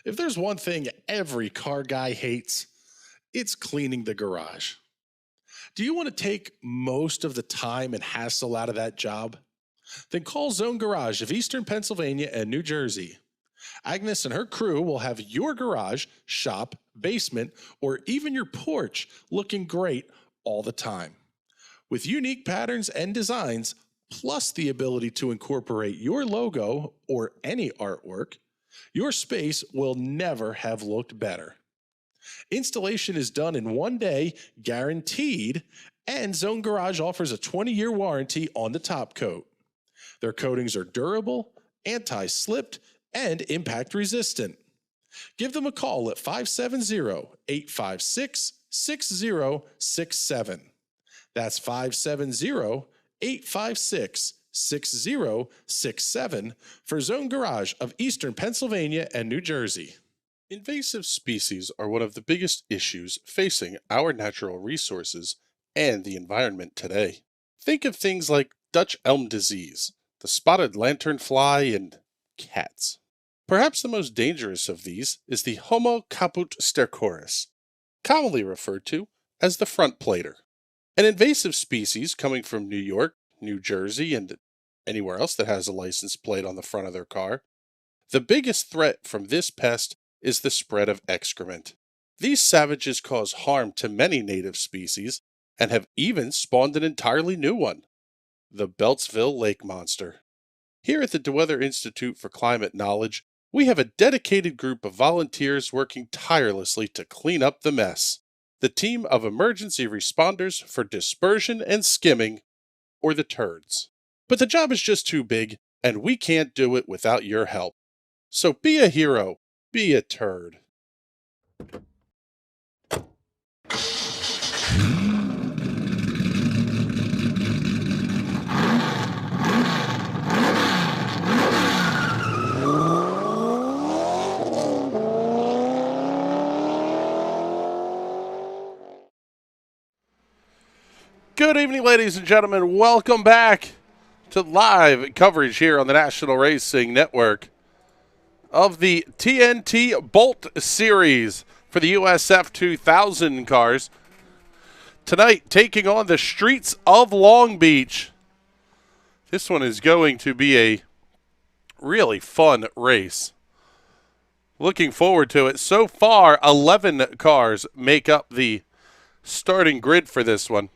If there's one thing every car guy hates, it's cleaning the garage. Do you want to take most of the time and hassle out of that job? Then call Zone Garage of Eastern Pennsylvania and New Jersey. Agnes and her crew will have your garage, shop, basement, or even your porch looking great all the time. With unique patterns and designs, plus the ability to incorporate your logo or any artwork, your space will never have looked better. Installation is done in 1 day, guaranteed, and Zone Garage offers a 20-year warranty on the top coat. Their coatings are durable, anti-slipped, and impact resistant. Give them a call at 570-856-6067. That's 570-856-6067 for Zone Garage of Eastern Pennsylvania and New Jersey. Invasive species are one of the biggest issues facing our natural resources and the environment today. Think of things like Dutch elm disease, the spotted lanternfly, and cats. Perhaps the most dangerous of these is the Homo caput stercoris, commonly referred to as the front plater. An invasive species coming from New York, New Jersey, and anywhere else that has a license plate on the front of their car. The biggest threat from this pest is the spread of excrement. These savages cause harm to many native species and have even spawned an entirely new one, the Beltsville lake monster. Here at the DeWeather Institute for Climate Knowledge, we have a dedicated group of volunteers working tirelessly to clean up the mess. The team of emergency responders for dispersion and skimming, or the turds. But the job is just too big, and we can't do it without your help. So be a hero. Be a turd. Good evening, ladies and gentlemen. Welcome back to live coverage here on the National Racing Network of the TNT Bolt Series for the USF 2000 cars. Tonight, taking on the streets of Long Beach. This one is going to be a really fun race. Looking forward to it. So far, 11 cars make up the starting grid for this one.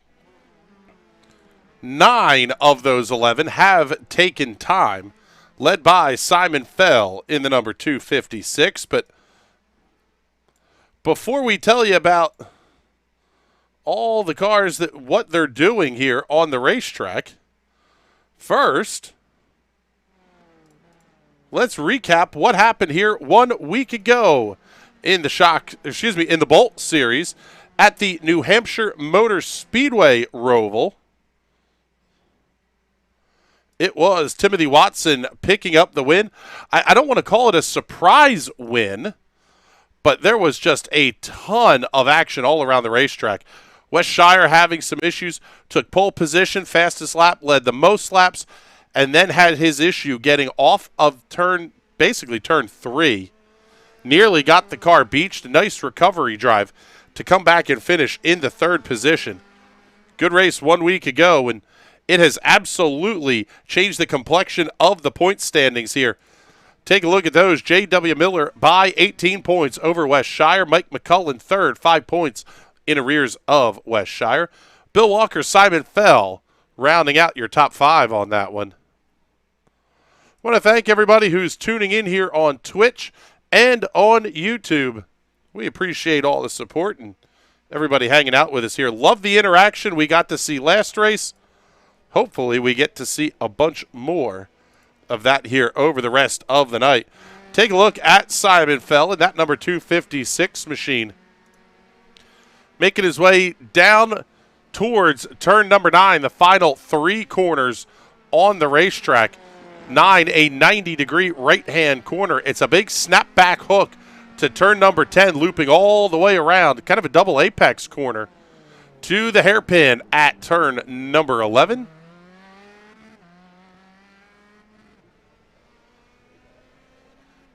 9 of those 11 have taken time, led by Simon Fell in the number 256. But before we tell you about all the cars, what they're doing here on the racetrack, first, let's recap what happened here 1 week ago in the Bolt Series at the New Hampshire Motor Speedway Roval. It was Timothy Watson picking up the win. I don't want to call it a surprise win, but there was just a ton of action all around the racetrack. Wes Shire having some issues, took pole position, fastest lap, led the most laps, and then had his issue getting off of turn 3. Nearly got the car beached. A nice recovery drive to come back and finish in the 3rd position. Good race 1 week ago, and it has absolutely changed the complexion of the point standings here. Take a look at those. J.W. Miller by 18 points over Wes Shire. Mike McCullen 3rd, 5 points in arrears of Wes Shire. Bill Walker, Simon Fell rounding out your top 5 on that one. I want to thank everybody who's tuning in here on Twitch and on YouTube. We appreciate all the support and everybody hanging out with us here. Love the interaction we got to see last race. Hopefully we get to see a bunch more of that here over the rest of the night. Take a look at Simon Fell in that number 256 machine. Making his way down towards turn number 9, the final 3 corners on the racetrack. 9, a 90-degree right-hand corner. It's a big snap-back hook to turn number 10, looping all the way around. Kind of a double apex corner to the hairpin at turn number 11.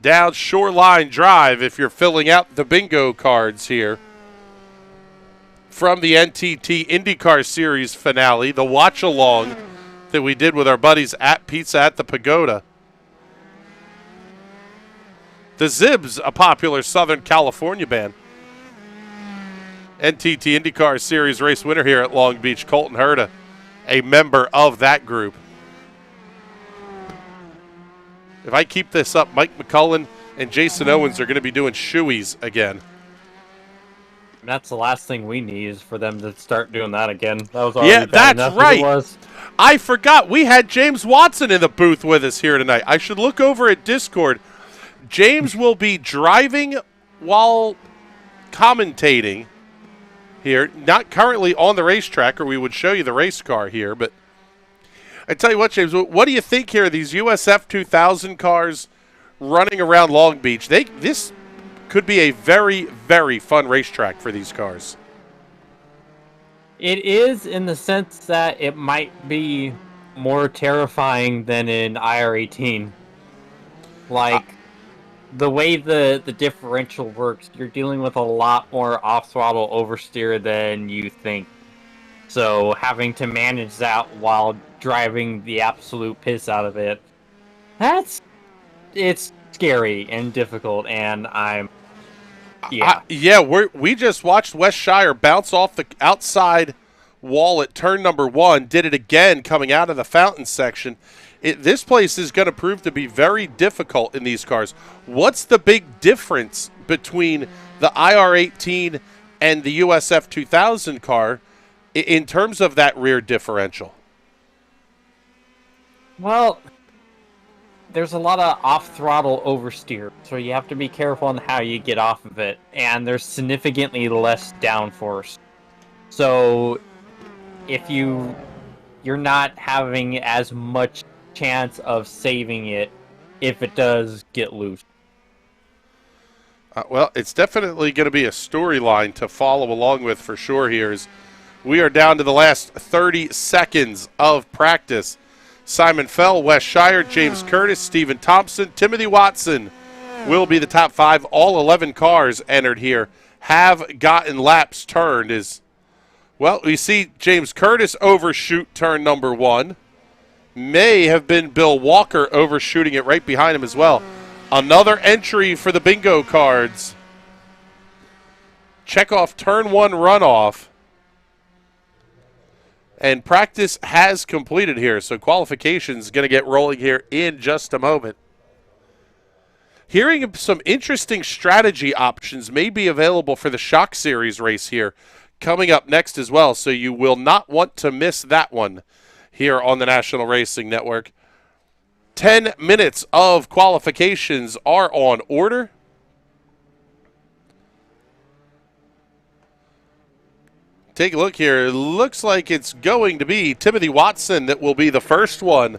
Down Shoreline Drive if you're filling out the bingo cards here. From the NTT IndyCar Series finale, the watch-along that we did with our buddies at Pizza at the Pagoda. The Zibs, a popular Southern California band. NTT IndyCar Series race winner here at Long Beach, Colton Herta, a member of that group. If I keep this up, Mike McCullen and Jason Owens are going to be doing shoeies again. That's the last thing we need is for them to start doing that again. That was Yeah, already bad that's enough right. as it was. I forgot we had James Watson in the booth with us here tonight. I should look over at Discord. James will be driving while commentating here, not currently on the racetrack, or we would show you the race car here. But I tell you what, James, what do you think here of these USF 2000 cars running around Long Beach? This could be a very, very fun racetrack for these cars. It is in the sense that it might be more terrifying than in IR-18. Like, the way the differential works, you're dealing with a lot more off-throttle oversteer than you think. So having to manage that while driving the absolute piss out of it, it's scary and difficult, and we just watched Wes Shire bounce off the outside wall at turn number 1, did it again coming out of the fountain section. This place is going to prove to be very difficult in these cars. What's the big difference between the IR-18 and the USF 2000 car in terms of that rear differential? Well, there's a lot of off-throttle oversteer, so you have to be careful on how you get off of it, and there's significantly less downforce. So if you're not having as much chance of saving it if it does get loose. Well, it's definitely going to be a storyline to follow along with for sure here as we are down to the last 30 seconds of practice. Simon Fell, Wes Shire, James Curtis, Stephen Thompson, Timothy Watson will be the top 5. All 11 cars entered here have gotten laps turned. Well, we see James Curtis overshoot turn number 1. May have been Bill Walker overshooting it right behind him as well. Another entry for the bingo cards. Check off turn 1 runoff. And practice has completed here, so qualification is going to get rolling here in just a moment. Hearing some interesting strategy options may be available for the Shock Series race here coming up next as well, so you will not want to miss that one here on the National Racing Network. 10 minutes of qualifications are on order. Take a look here. It looks like it's going to be Timothy Watson that will be the first one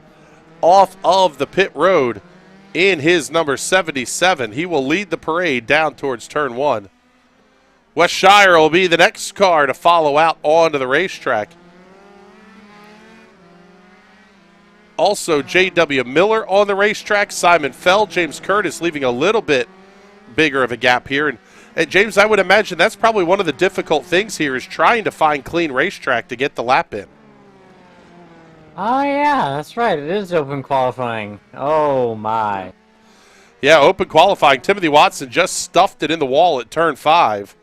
off of the pit road in his number 77. He will lead the parade down towards turn 1. Wes Shire will be the next car to follow out onto the racetrack. Also, J.W. Miller on the racetrack. Simon Fell, James Curtis leaving a little bit bigger of a gap here. And James, I would imagine that's probably one of the difficult things here is trying to find clean racetrack to get the lap in. Oh, yeah, that's right. It is open qualifying. Oh, my. Yeah, open qualifying. Timothy Watson just stuffed it in the wall at turn 5.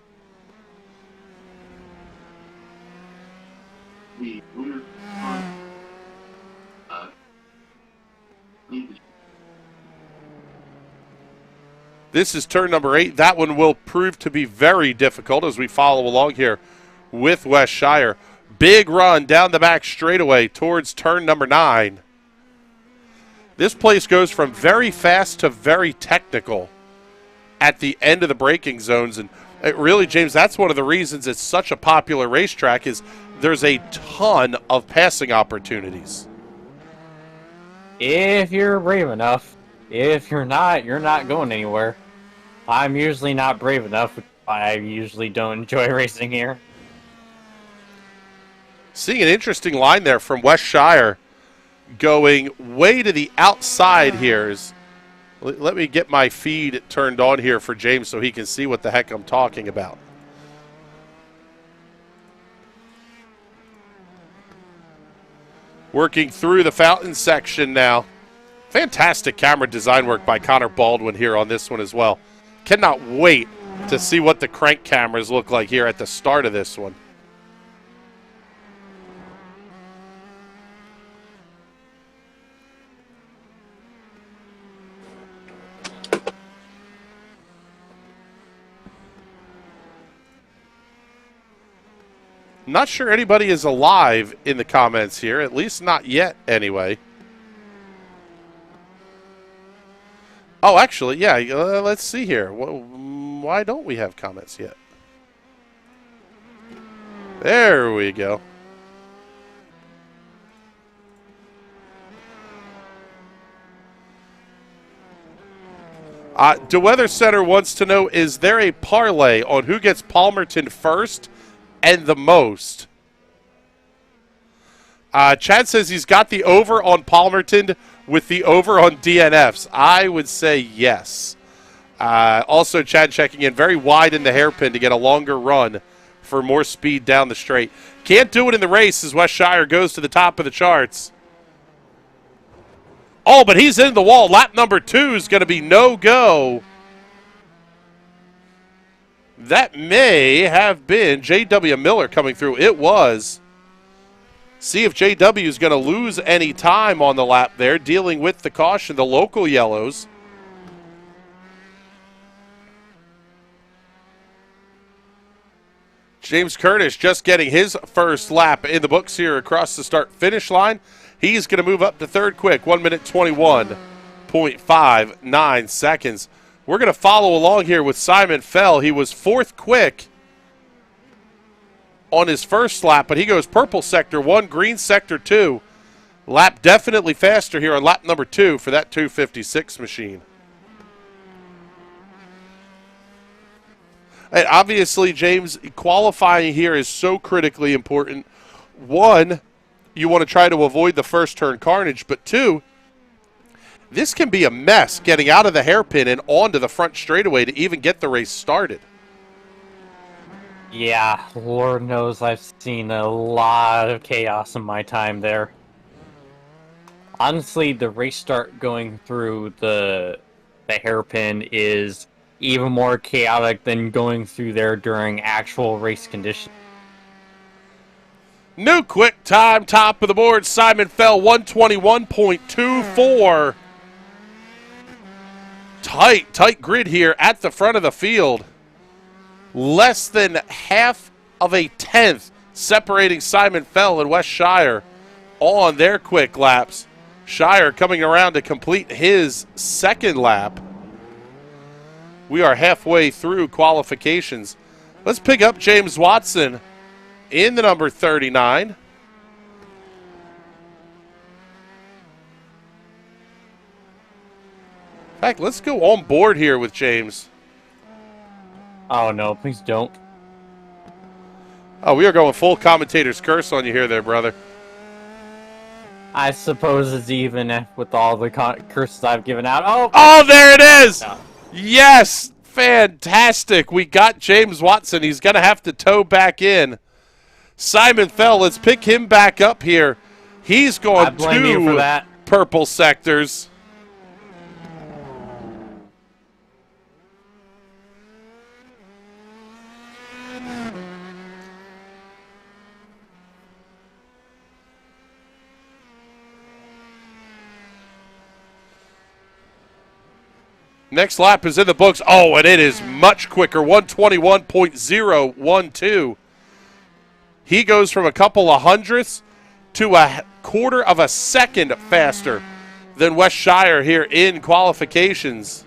This is turn number 8. That one will prove to be very difficult as we follow along here with Wes Shire. Big run down the back straightaway towards turn number 9. This place goes from very fast to very technical at the end of the braking zones. And really, James, that's one of the reasons it's such a popular racetrack is there's a ton of passing opportunities. If you're brave enough. If you're not going anywhere. I'm usually not brave enough. I usually don't enjoy racing here. Seeing an interesting line there from Wes Shire going way to the outside here. Let me get my feed turned on here for James so he can see what the heck I'm talking about. Working through the fountain section now. Fantastic camera design work by Connor Baldwin here on this one as well. Cannot wait to see what the crank cameras look like here at the start of this one. Not sure anybody is alive in the comments here, at least not yet anyway. Oh, actually, yeah, let's see here. Why don't we have comments yet? There we go. The Weather Center wants to know, is there a parlay on who gets Palmerton first and the most? Chad says he's got the over on Palmerton with the over on DNFs. I would say yes. Also, Chad checking in very wide in the hairpin to get a longer run for more speed down the straight. Can't do it in the race as Wes Shire goes to the top of the charts. Oh, but he's in the wall. Lap number 2 is going to be no-go. That may have been J.W. Miller coming through. It was. See if J.W. is going to lose any time on the lap there, dealing with the caution, the local yellows. James Curtis just getting his first lap in the books here across the start-finish line. He's going to move up to third quick, 1 minute 21.59 seconds. We're going to follow along here with Simon Fell. He was fourth quick on his first lap, but he goes purple sector 1, green sector 2. Lap definitely faster here on lap number 2 for that 2:56 machine. And obviously, James, qualifying here is so critically important. One, you want to try to avoid the first turn carnage, but two, this can be a mess getting out of the hairpin and onto the front straightaway to even get the race started. Yeah, Lord knows I've seen a lot of chaos in my time there. Honestly, the race start going through the hairpin is even more chaotic than going through there during actual race conditions. New quick time, top of the board. Simon Fell, 121.24. Tight grid here at the front of the field. Less than half of a tenth separating Simon Fell and Wes Shire on their quick laps. Shire coming around to complete his second lap. We are halfway through qualifications. Let's pick up James Watson in the number 39. In fact, let's go on board here with James. Oh no, please don't. Oh, we are going full commentator's curse on you here there, brother. I suppose it's even with all the curses I've given out. Oh, there it is! No. Yes! Fantastic. We got James Watson. He's going to have to tow back in. Simon Fell, let's pick him back up here. He's going to purple sectors. Next lap is in the books. Oh, and it is much quicker, 121.012. He goes from a couple of hundredths to a quarter of a second faster than Wes Shire here in qualifications.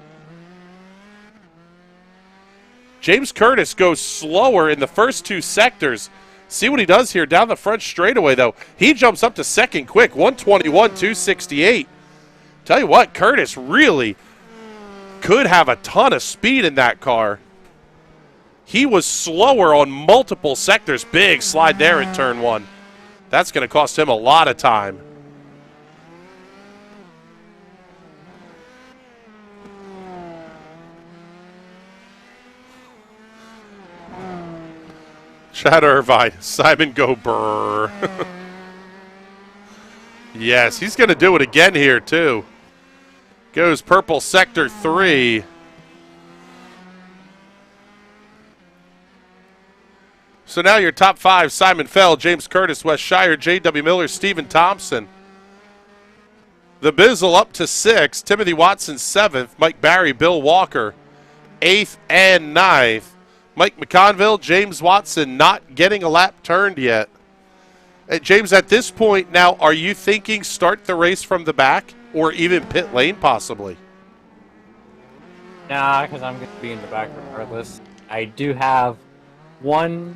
James Curtis goes slower in the first two sectors. See what he does here down the front straightaway, though. He jumps up to second quick, 121.268. Tell you what, Curtis really could have a ton of speed in that car. He was slower on multiple sectors. Big slide there in turn one. That's going to cost him a lot of time. Chad Irvine, Simon go brr. Yes, he's going to do it again here too. Goes purple sector 3. So now your top 5, Simon Fell, James Curtis, Wes Shire, J.W. Miller, Stephen Thompson. The Bizzle up to 6, Timothy Watson 7th, Mike Barry, Bill Walker 8th and 9th, Mike McConville, James Watson not getting a lap turned yet. James, at this point now, are you thinking start the race from the back or even pit lane possibly? Nah, because I'm going to be in the back regardless. I do have one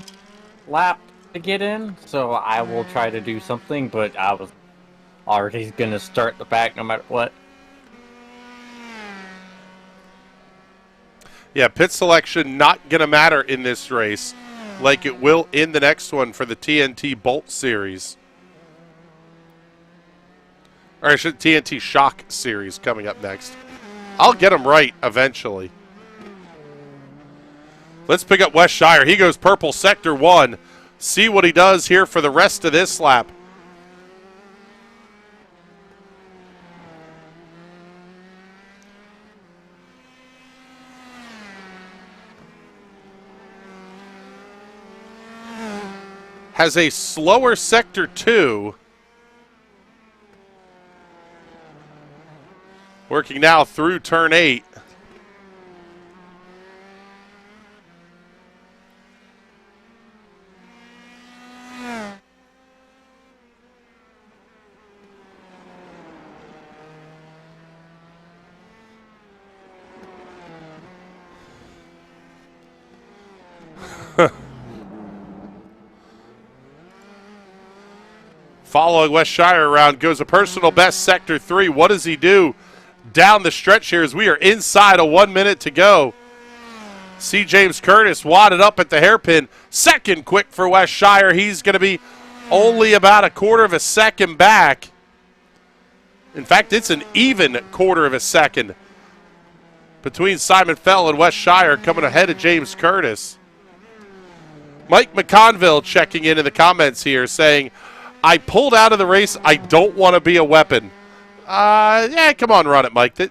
lap to get in, so I will try to do something, but I was already going to start the back no matter what. Yeah, pit selection not going to matter in this race like it will in the next one for the TNT Bolt Series. Or I should TNT Shock Series coming up next. I'll get them right eventually. Let's pick up Wes Shire. He goes purple sector 1. See what he does here for the rest of this lap. Has a slower sector 2. Working now through turn 8. Following Wes Shire around goes a personal best sector 3. What does he do down the stretch here as we are inside a 1 minute to go? See James Curtis wadded up at the hairpin. Second quick for Wes Shire. He's going to be only about a quarter of a second back. In fact, it's an even quarter of a second between Simon Fell and Wes Shire, coming ahead of James Curtis. Mike McConville checking in the comments here saying, I pulled out of the race. I don't want to be a weapon. Yeah, come on, run it, Mike. You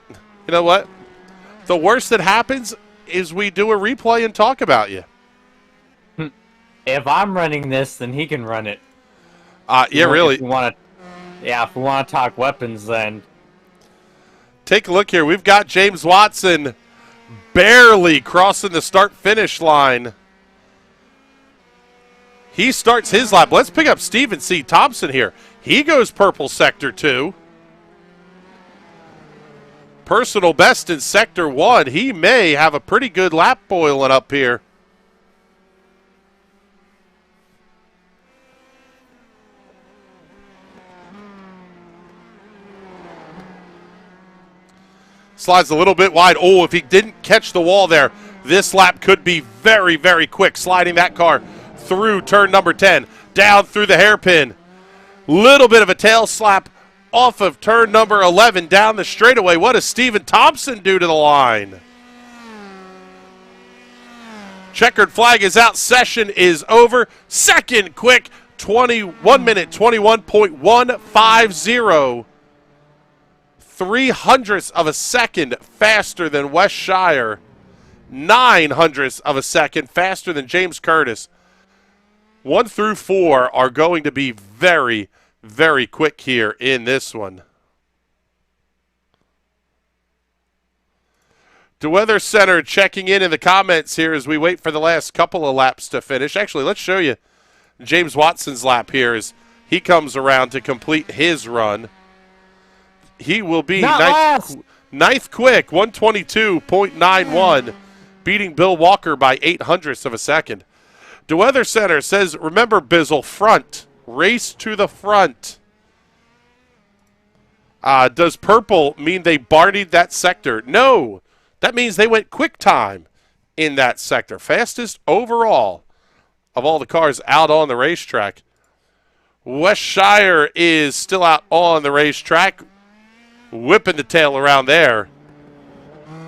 know what? The worst that happens is we do a replay and talk about you. If I'm running this, then he can run it. Yeah, really. If we want to talk weapons, then take a look here. We've got James Watson barely crossing the start-finish line. He starts his lap. Let's pick up Stephen C. Thompson here. He goes purple sector 2. Personal best in sector 1. He may have a pretty good lap boiling up here. Slides a little bit wide. Oh, if he didn't catch the wall there, this lap could be very, very quick. Sliding that car through turn number 10, down through the hairpin. Little bit of a tail slap off of turn number 11, down the straightaway. What does Stephen Thompson do to the line? Checkered flag is out. Session is over. Second quick, 21 minute, 21.150. 3/100ths of a second faster than Wes Shire. 9/100ths of a second faster than James Curtis. 1 through 4 are going to be very, very quick here in this one. The Weather Center checking in the comments here as we wait for the last couple of laps to finish. Actually, let's show you James Watson's lap here as he comes around to complete his run. He will be ninth quick, 122.91, beating Bill Walker by 8/100ths of a second. The Weather Center says, remember, Bizzle, front. Race to the front. Does purple mean they bardied that sector? No. That means they went quick time in that sector. Fastest overall of all the cars out on the racetrack. Wes Shire is still out on the racetrack, whipping the tail around there.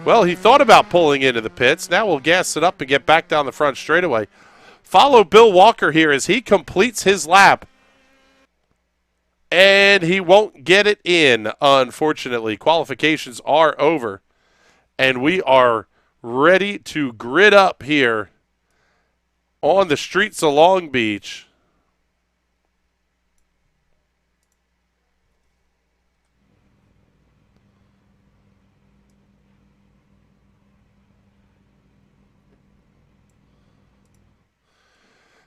Well, he thought about pulling into the pits. Now we'll gas it up and get back down the front straightaway. Follow Bill Walker here as he completes his lap. And he won't get it in, unfortunately. Qualifications are over. And we are ready to grid up here on the streets of Long Beach.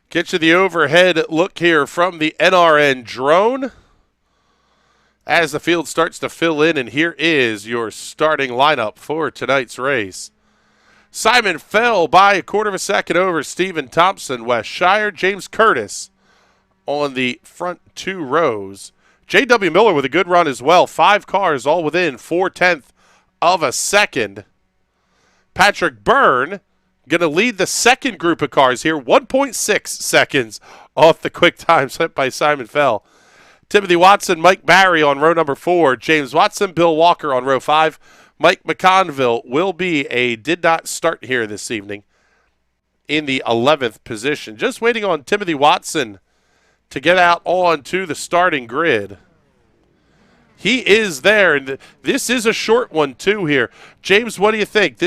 Get you the overhead look here from the NRN drone as the field starts to fill in, and here is your starting lineup for tonight's race. Simon fell by a quarter of a second over Stephen Thompson. Wes Shire, James Curtis on the front 2 rows. J.W. Miller with a good run as well. 5 cars all within 4/10 of a second. Patrick Byrne going to lead the second group of cars here. 1.6 seconds off the quick time set by Simon Fell. Timothy Watson, Mike Barry on row number 4. James Watson, Bill Walker on row 5. Mike McConville will be a did not start here this evening in the 11th position. Just waiting on Timothy Watson to get out onto the starting grid. He is there, and this is a short one too here. James, what do you think?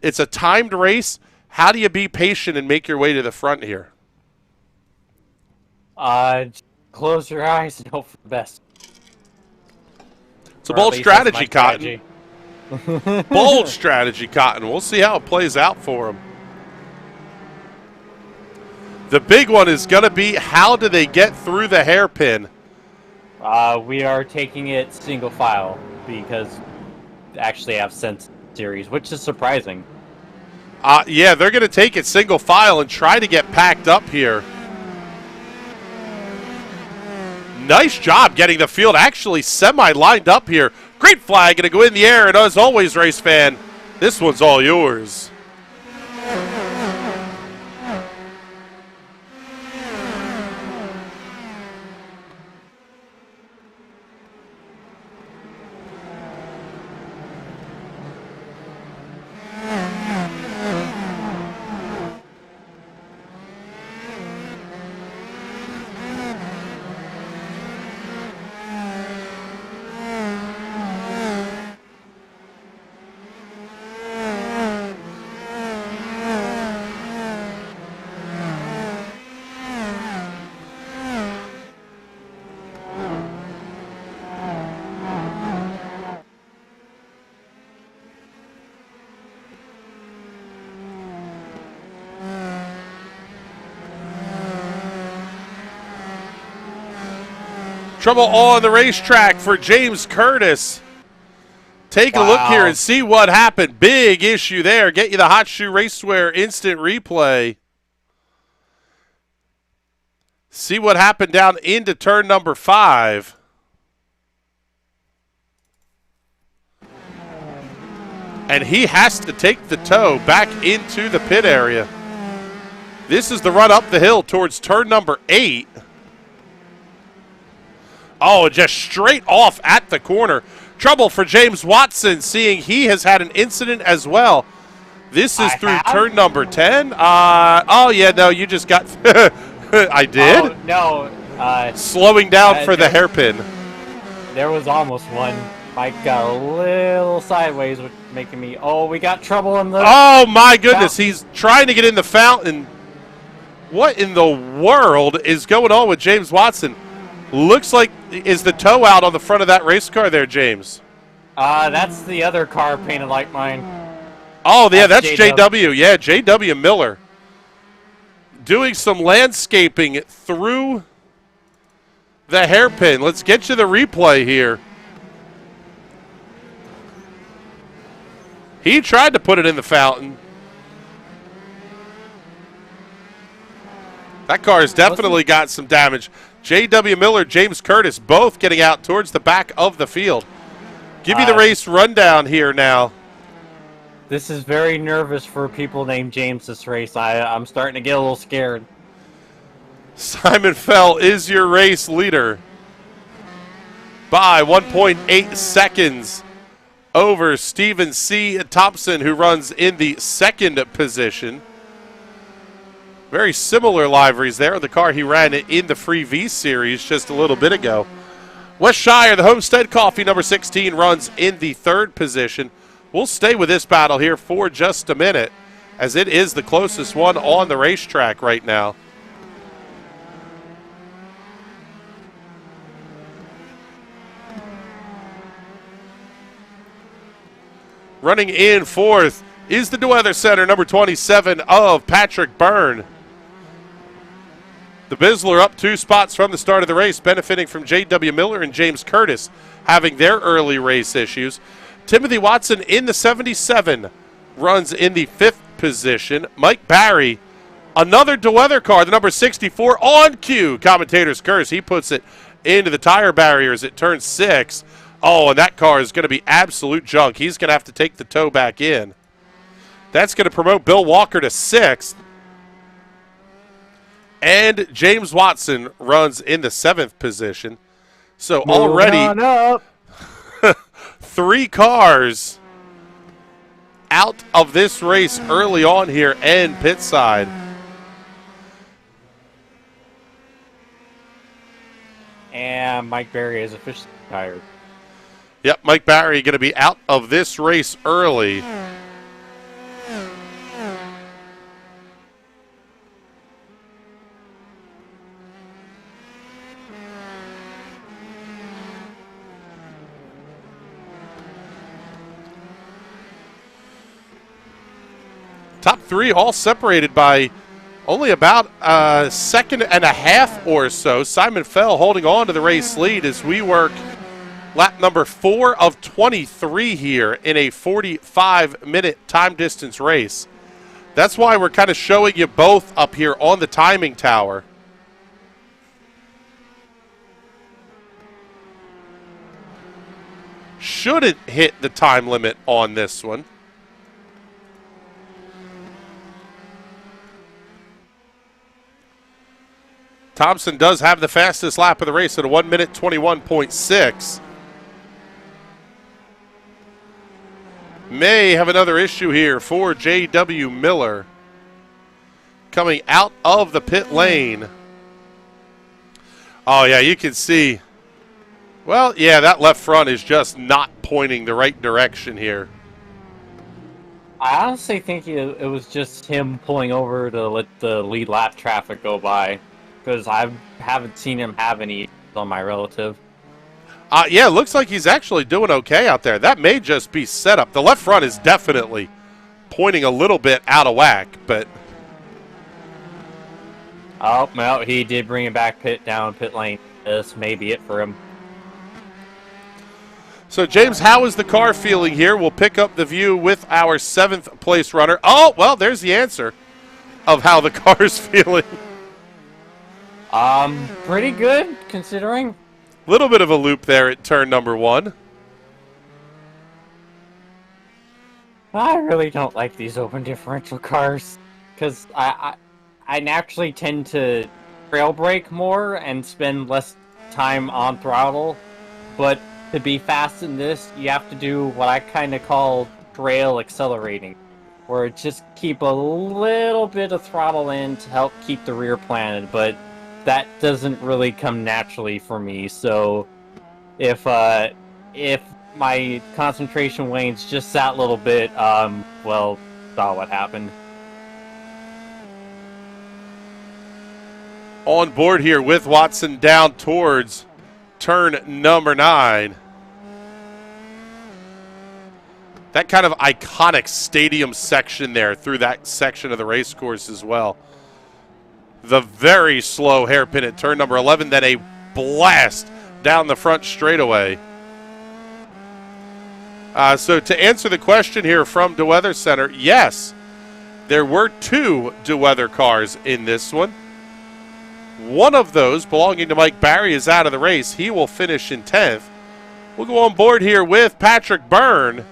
It's a timed race. How do you be patient and make your way to the front here? Close your eyes and hope for the best. It's a bold strategy, Cotton. Bold strategy, Cotton. We'll see how it plays out for him. The big one is going to be, how do they get through the hairpin? We are taking it single file because they actually have Sense Series, which is surprising. Yeah, they're going to take it single file and try to get packed up here. Nice job getting the field actually semi-lined up here. Great flag, going to go in the air, and as always, race fan, this one's all yours. Trouble on the racetrack for James Curtis. Take a look here and see what happened. Big issue there. Get you the Hot Shoe Racewear instant replay. See what happened down into turn number 5. And he has to take the tow back into the pit area. This is the run up the hill towards turn number 8. Oh, just straight off at the corner. Trouble for James Watson, seeing he has had an incident as well. This is through turn number 10. Oh, yeah, no, you just got... I did? Oh, no. Slowing down for the hairpin. There was almost one. Mike got a little sideways, which making me... Oh, we got trouble in the... Oh, my goodness. He's trying to get in the fountain. What in the world is going on with James Watson? Looks like, is the tow out on the front of that race car there, James? That's the other car painted like mine. Oh, yeah, that's JW. Yeah, JW Miller. Doing some landscaping through the hairpin. Let's get you the replay here. He tried to put it in the fountain. That car has definitely got some damage. J.W. Miller, James Curtis, both getting out towards the back of the field. Give you the race rundown here now. This is very nervous for people named James this race. I'm starting to get a little scared. Simon Fell is your race leader by 1.8 seconds over Stephen C. Thompson, who runs in the second position. Very similar liveries there. The car he ran in the Free V Series just a little bit ago. Wes Shire, the Homestead Coffee, number 16, runs in the third position. We'll stay with this battle here for just a minute, as it is the closest one on the racetrack right now. Running in fourth is the Weather Center, number 27 of Patrick Byrne. The Bizzler up 2 spots from the start of the race, benefiting from J.W. Miller and James Curtis having their early race issues. Timothy Watson in the 77 runs in the 5th position. Mike Barry, another DeWeather car, the number 64 on cue. Commentator's curse. He puts it into the tire barriers at turn 6. Oh, and that car is going to be absolute junk. He's going to have to take the tow back in. That's going to promote Bill Walker to 6th. And James Watson runs in the 7th position. So already 3 cars out of this race early on here and pit side. And Mike Barry is officially retired. Yep, Mike Barry going to be out of this race early. Top 3 all separated by only about a second and a half or so. Simon Fell holding on to the race lead as we work lap number 4 of 23 here in a 45-minute time distance race. That's why we're kind of showing you both up here on the timing tower. Shouldn't hit the time limit on this one. Thompson does have the fastest lap of the race at a 1 minute 21.6. May have another issue here for J.W. Miller coming out of the pit lane. Oh, yeah, you can see. Well, yeah, that left front is just not pointing the right direction here. I honestly think it was just him pulling over to let the lead lap traffic go by, because I haven't seen him have any on my relative. Yeah, it looks like he's actually doing okay out there. That may just be setup. The left front is definitely pointing a little bit out of whack, but... Oh, well, he did bring it back pit lane. This may be it for him. So, James, how is the car feeling here? We'll pick up the view with our 7th place runner. Oh, well, there's the answer of how the car's feeling. Pretty good, considering. Little bit of a loop there at turn number 1. I really don't like these open differential cars, because I naturally tend to trail brake more and spend less time on throttle, but to be fast in this, you have to do what I kind of call trail accelerating, where it just keep a little bit of throttle in to help keep the rear planted, but that doesn't really come naturally for me. So if my concentration wanes just that little bit, well, saw what happened. On board here with Watson down towards turn number 9. That kind of iconic stadium section there through that section of the race course as well. The very slow hairpin at turn number 11, then a blast down the front straightaway. So to answer the question here from DeWeather Center, yes, there were 2 DeWeather cars in this one. One of those, belonging to Mike Barry, is out of the race. He will finish in 10th. We'll go on board here with Patrick Byrne,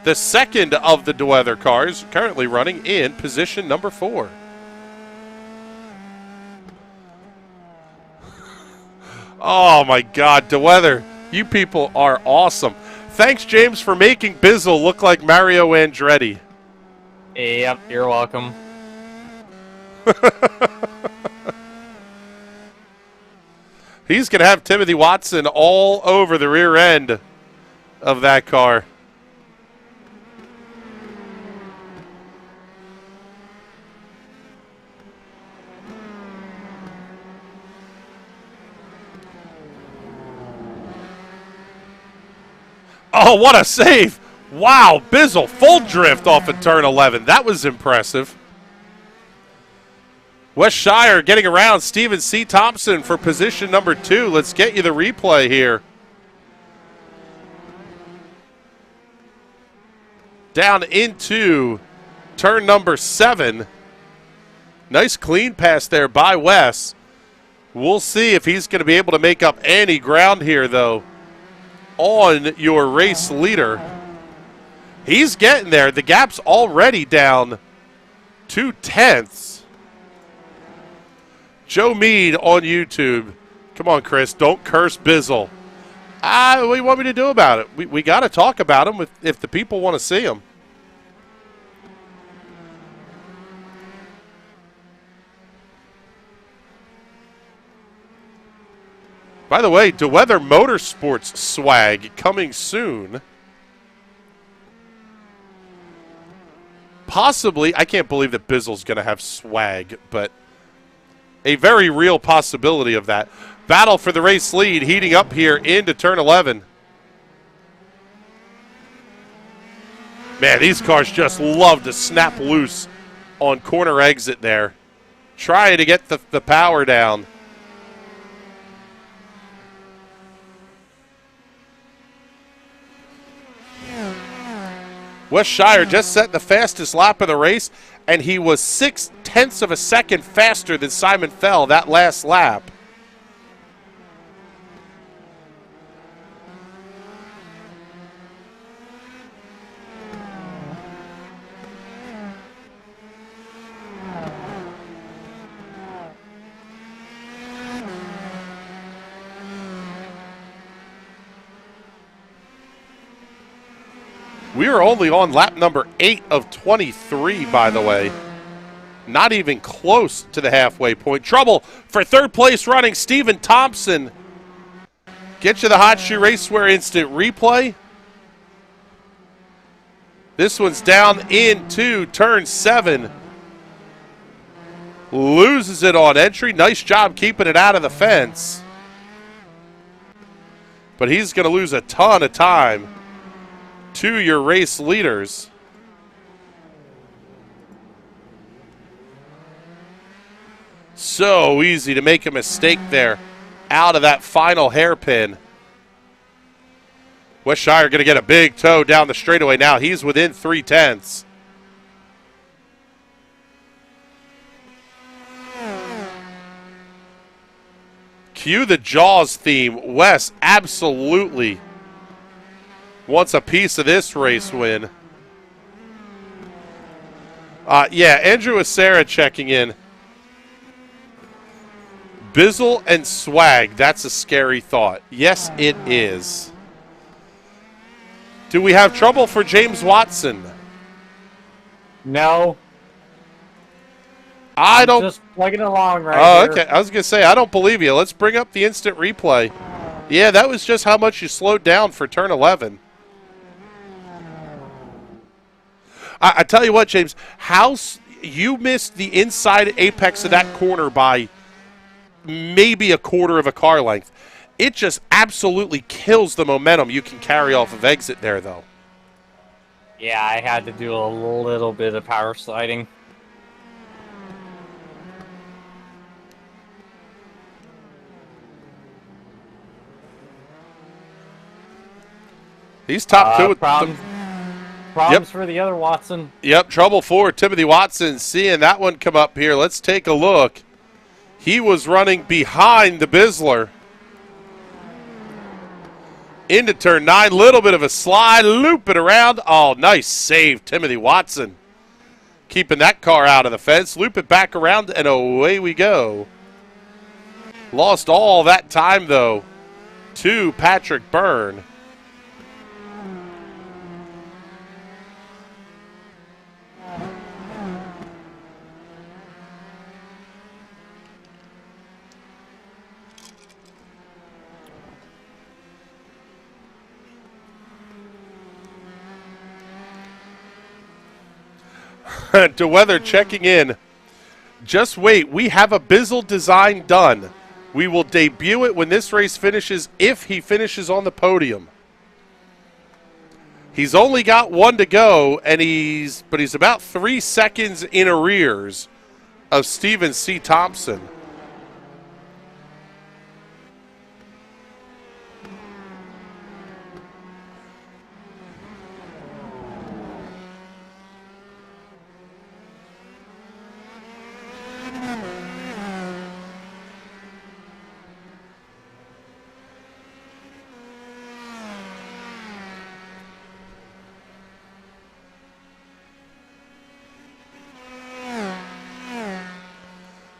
the second of the DeWeather cars, currently running in position number 4. Oh, my God, DeWeather, you people are awesome. Thanks, James, for making Bizzle look like Mario Andretti. Yep, you're welcome. He's going to have Timothy Watson all over the rear end of that car. Oh, what a save. Wow, Bizzle, full drift off of turn 11. That was impressive. Wes Shire getting around Stephen C. Thompson for position number 2. Let's get you the replay here. Down into turn number 7. Nice clean pass there by Wes. We'll see if he's going to be able to make up any ground here, though, on your race leader. He's getting there. The gap's already down 2/10. Joe Mead on YouTube. Come on, Chris. Don't curse Bizzle. What do you want me to do about it? We got to talk about him if the people want to see him. By the way, DeWeather Motorsports swag coming soon. Possibly, I can't believe that Bizzle's going to have swag, but a very real possibility of that. Battle for the race lead heating up here into turn 11. Man, these cars just love to snap loose on corner exit there. Trying to get the power down. Wes Shire just set the fastest lap of the race, and he was 0.6 of a second faster than Simon Fell that last lap. We are only on lap number 8 of 23, by the way. Not even close to the halfway point. Trouble for third place running Stephen Thompson. Get you the Hot Shoe Racewear instant replay. This one's down into turn 7. Loses it on entry. Nice job keeping it out of the fence. But he's going to lose a ton of time to your race leaders. So easy to make a mistake there out of that final hairpin. Wes Shire going to get a big toe down the straightaway now. He's within 0.3. Cue the Jaws theme. Wes absolutely wants a piece of this race win. Yeah, Andrew Acera checking in. Bizzle and swag, that's a scary thought. Yes, it is. Do we have trouble for James Watson? No. I don't. Just plugging along right Oh, here. okay. I was going to say, I don't believe you. Let's bring up the instant replay. Yeah, that was just how much you slowed down for turn 11. I tell you what, James, you missed the inside apex of that corner by maybe a quarter of a car length. It just absolutely kills the momentum you can carry off of exit there, though. Yeah, I had to do a little bit of power sliding. He's top two with Problems for the other Watson. Yep, trouble for Timothy Watson. Seeing that one come up here. Let's take a look. He was running behind the Bizzler. Into turn 9. Little bit of a slide. Loop it around. Oh, nice save, Timothy Watson. Keeping that car out of the fence. Loop it back around, and away we go. Lost all that time, though, to Patrick Byrne. DeWeather checking in. Just wait. We have a Bizzle design done. We will debut it when this race finishes, if he finishes on the podium. He's only got one to go, and he's about 3 seconds in arrears of Stephen C. Thompson.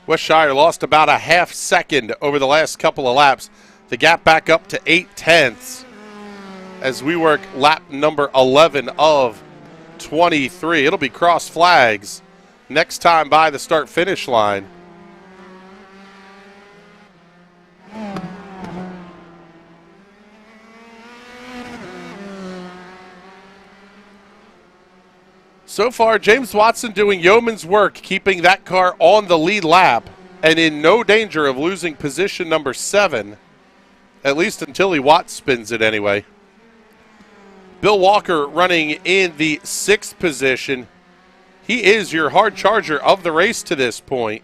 Wes Shire lost about a half second over the last couple of laps. The gap back up to 0.8 as we work lap number 11 of 23. It'll be cross flags next time by the start-finish line. So far, James Watson doing yeoman's work, keeping that car on the lead lap and in no danger of losing position number 7, at least until he Watts spins it anyway. Bill Walker running in the 6th position. He is your hard charger of the race to this point.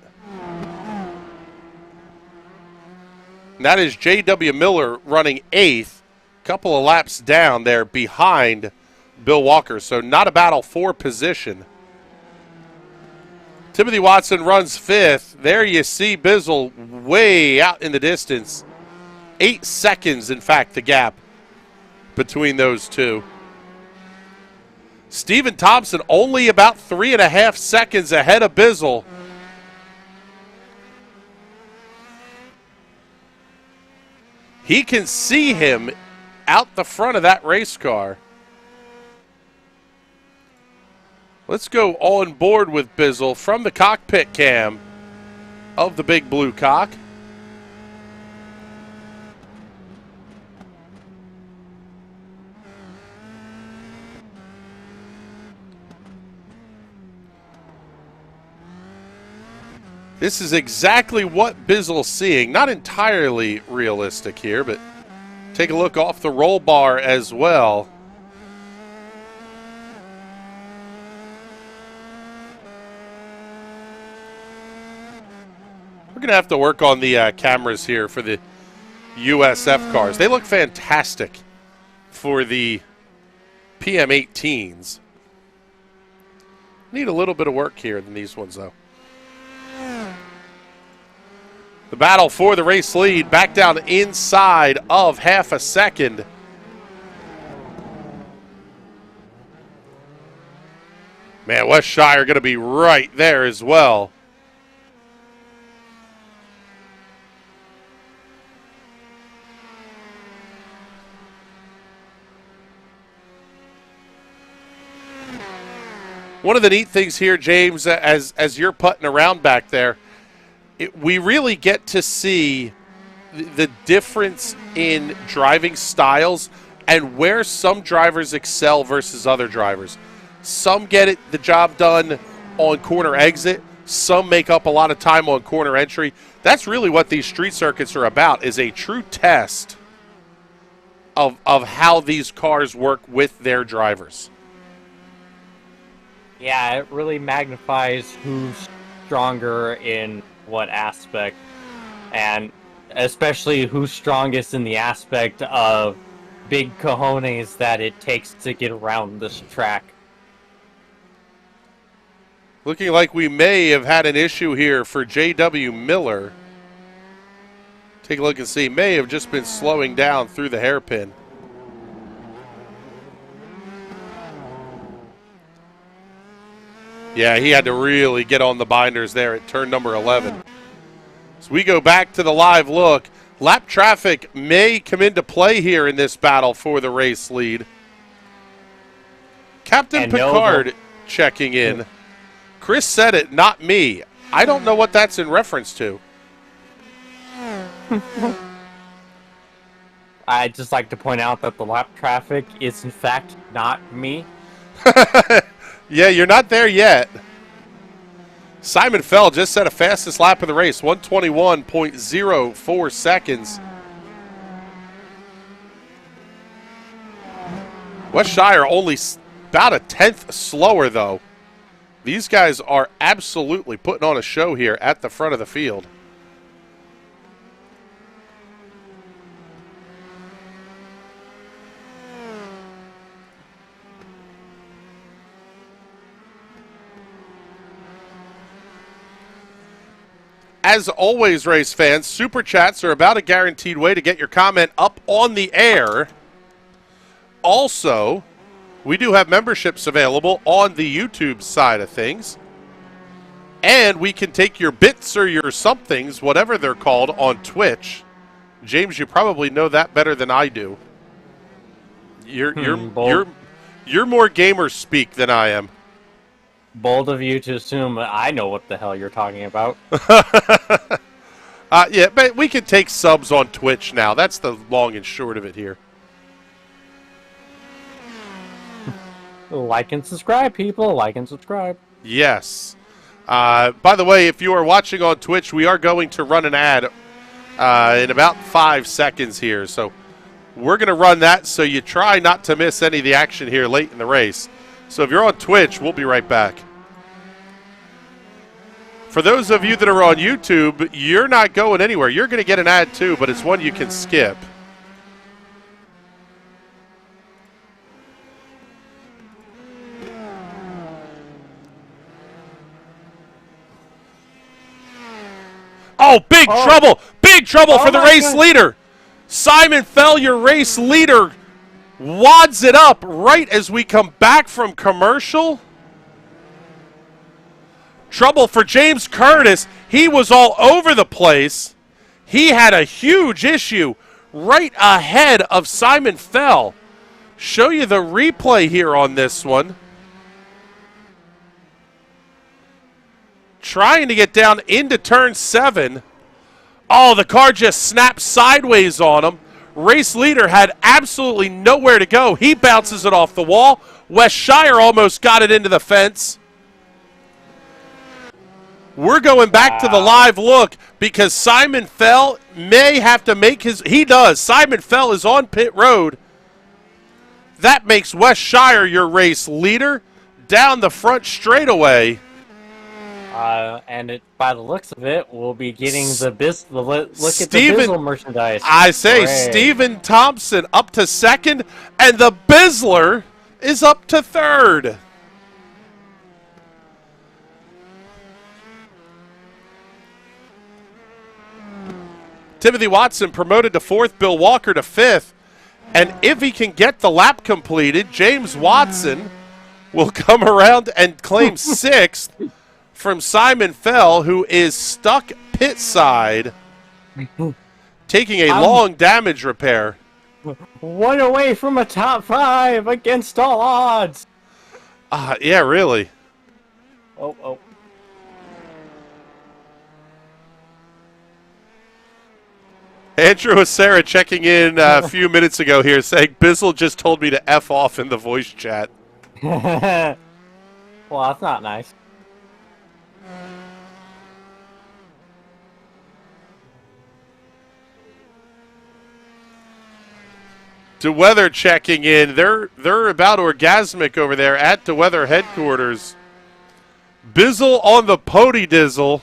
And that is J.W. Miller running 8th, couple of laps down there behind Bill Walker, so not a battle for position. Timothy Watson runs 5th. There you see Bizzle way out in the distance. 8 seconds, in fact, the gap between those two. Stephen Thompson only about 3.5 seconds ahead of Bizzle. He can see him out the front of that race car. Let's go on board with Bizzle from the cockpit cam of the big blue cock. This is exactly what Bizzle's seeing. Not entirely realistic here, but take a look off the roll bar as well. We're going to have to work on the cameras here for the USF cars. They look fantastic for the PM18s. Need a little bit of work here in these ones, though. The battle for the race lead back down inside of half a second. Man, Wes Shire going to be right there as well. One of the neat things here, James, as you're putting around back there, we really get to see the difference in driving styles and where some drivers excel versus other drivers. Some get the job done on corner exit. Some make up a lot of time on corner entry. That's really what these street circuits are about, is a true test of how these cars work with their drivers. Yeah, it really magnifies who's stronger in what aspect, and especially who's strongest in the aspect of big cojones that it takes to get around this track. Looking like we may have had an issue here for J.W. Miller. Take a look and see. May have just been slowing down through the hairpin. Yeah, he had to really get on the binders there at turn number 11. So we go back to the live look. Lap traffic may come into play here in this battle for the race lead. Captain Picard checking in. Chris said it, not me. I don't know what that's in reference to. I'd just like to point out that the lap traffic is in fact not me. Yeah, you're not there yet. Simon Fell just set a fastest lap of the race, 121.04 seconds. Wes Shire only about a tenth slower, though, These guys are absolutely putting on a show here at the front of the field. As always, race fans, Super Chats are about a guaranteed way to get your comment up on the air. Also, we do have memberships available on the YouTube side of things. And we can take your bits or your somethings, whatever they're called, on Twitch. James, you probably know that better than I do. You're more gamer speak than I am. Bold of you to assume I know what the hell you're talking about. Yeah, but we can take subs on Twitch now. That's the long and short of it here. Like and subscribe, people. Like and subscribe. Yes. By the way, if you are watching on Twitch, we are going to run an ad in about 5 seconds here. So we're going to run that so you try not to miss any of the action here late in the race. So if you're on Twitch, we'll be right back. For those of you that are on YouTube, you're not going anywhere. You're going to get an ad too, but it's one you can skip. Oh, big trouble! Big trouble for the race leader! Simon Fell, your race leader, wads it up right as we come back from commercial. Trouble for James Curtis. He was all over the place. He had a huge issue right ahead of Simon Fell. Show you the replay here on this one. Trying to get down into turn 7. Oh, the car just snapped sideways on him. Race leader had absolutely nowhere to go. He bounces it off the wall. Wes Shire almost got it into the fence. We're going back to the live look because Simon Fell may have to make his... He does. Simon Fell is on pit road. That makes Wes Shire your race leader down the front straightaway. And by the looks of it, we'll be getting the Bizzle merchandise. I say, Hooray. Stephen Thompson up to second, and the Bizzler is up to third. Timothy Watson promoted to fourth, Bill Walker to fifth. And if he can get the lap completed, James Watson will come around and claim sixth from Simon Fell, who is stuck pit side, taking a long damage repair. 1 away from a top 5 against all odds. Yeah, really. Oh. Andrew Acera checking in a few minutes ago here saying, Bizzle just told me to F off in the voice chat. Well, that's not nice. DeWeather checking in. They're about orgasmic over there at DeWeather headquarters. Bizzle on the pody dizzle.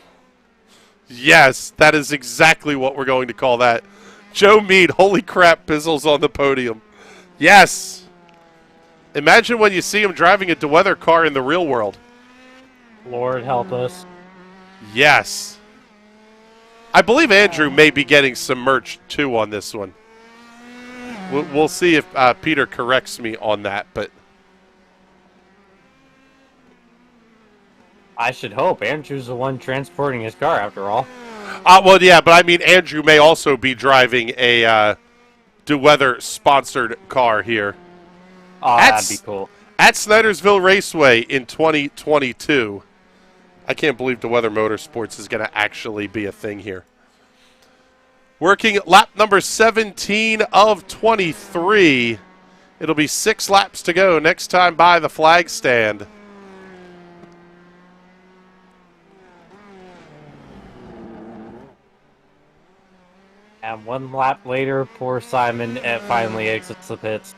Yes, that is exactly what we're going to call that. Joe Mead, holy crap, Bizzle's on the podium. Yes. Imagine when you see him driving a DeWeather car in the real world. Lord help us. Yes. I believe Andrew may be getting some merch too on this one. We'll see if Peter corrects me on that, but I should hope. Andrew's the one transporting his car, after all. Well, yeah, but I mean, Andrew may also be driving a DeWeather-sponsored car here. Oh, that'd be cool. At Snydersville Raceway in 2022. I can't believe DeWeather Motorsports is going to actually be a thing here. Working lap number 17 of 23. It'll be 6 laps to go next time by the flag stand. And 1 lap later, poor Simon finally exits the pits.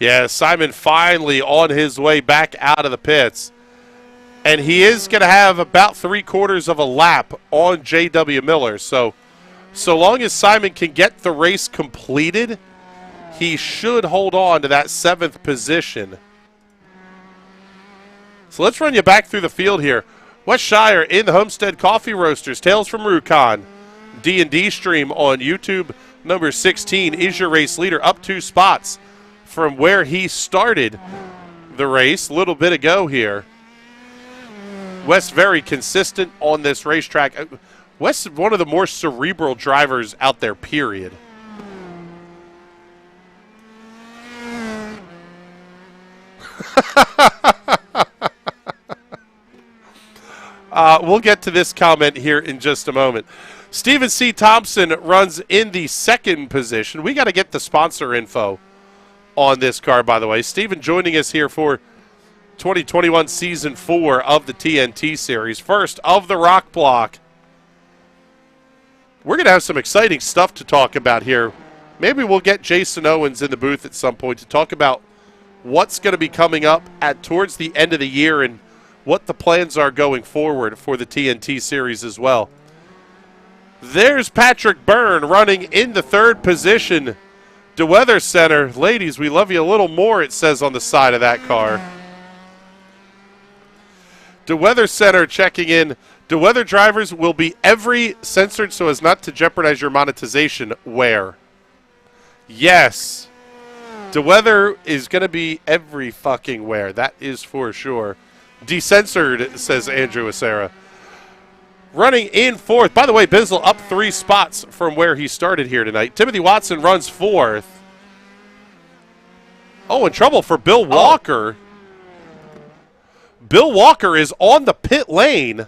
Yeah, Simon finally on his way back out of the pits. And he is going to have about 3/4 of a lap on J.W. Miller. So long as Simon can get the race completed, he should hold on to that 7th position. So let's run you back through the field here. Wes Shire in the Homestead Coffee Roasters, Tales from Rukon. D&D stream on YouTube, number 16, is your race leader, up 2 spots from where he started the race a little bit ago here. Wes very consistent on this racetrack. Wes is one of the more cerebral drivers out there, period. We'll get to this comment here in just a moment. Stephen C. Thompson runs in the 2nd position. We got to get the sponsor info on this car, by the way. Stephen joining us here for 2021 Season 4 of the TNT Series. First of the Rock Block. We're going to have some exciting stuff to talk about here. Maybe we'll get Jason Owens in the booth at some point to talk about what's going to be coming up towards the end of the year and what the plans are going forward for the TNT Series as well. There's Patrick Byrne running in the 3rd position. DeWeather Center. Ladies, we love you a little more, it says on the side of that car. DeWeather Center checking in. DeWeather drivers will be every censored so as not to jeopardize your monetization. Where? Yes. DeWeather is going to be every fucking where. That is for sure. Decensored, says Andrew Acera. Running in 4th. By the way, Bizzle up 3 spots from where he started here tonight. Timothy Watson runs 4th. Oh, in trouble for Bill Walker. Bill Walker is on the pit lane.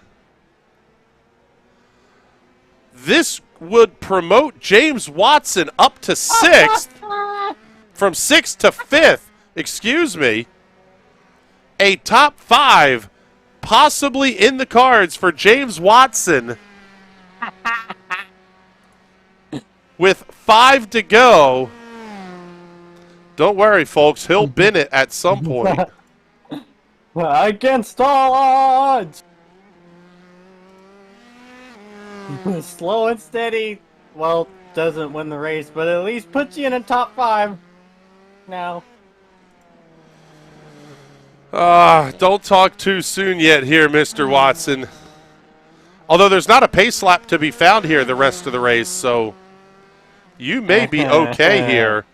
This would promote James Watson up to 6th. From 6th to 5th. Excuse me. A top 5 possibly in the cards for James Watson. With 5 to go. Don't worry, folks. He'll bin it at some point. Against all odds. Slow and steady. Well, doesn't win the race, but at least puts you in a top 5. Now. Don't talk too soon yet here, Mr. Watson. Although there's not a pace lap to be found here the rest of the race, so you may be okay here.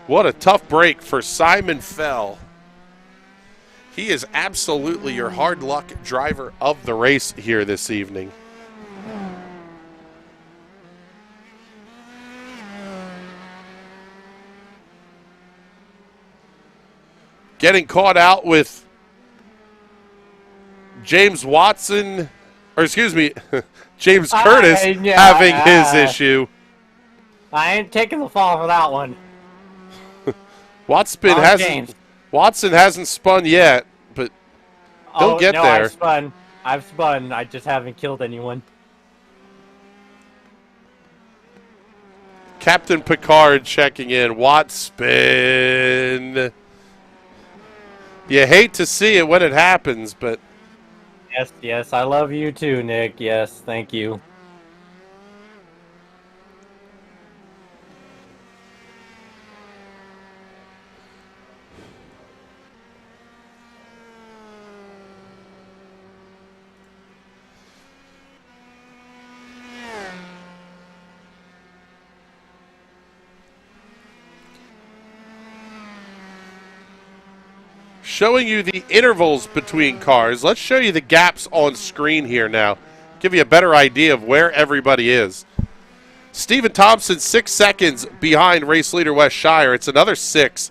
What a tough break for Simon Fell. He is absolutely your hard luck driver of the race here this evening. Getting caught out with James Watson, or excuse me, James Curtis having his issue. I ain't taking the fall for that one. Watson hasn't spun yet, but they'll get there. I've spun. I just haven't killed anyone. Captain Picard checking in. Watt spin. You hate to see it when it happens, but... Yes, I love you too, Nick. Yes, thank you. Showing you the intervals between cars. Let's show you the gaps on screen here now. Give you a better idea of where everybody is. Stephen Thompson, 6 seconds behind race leader Wes Shire. It's another 6.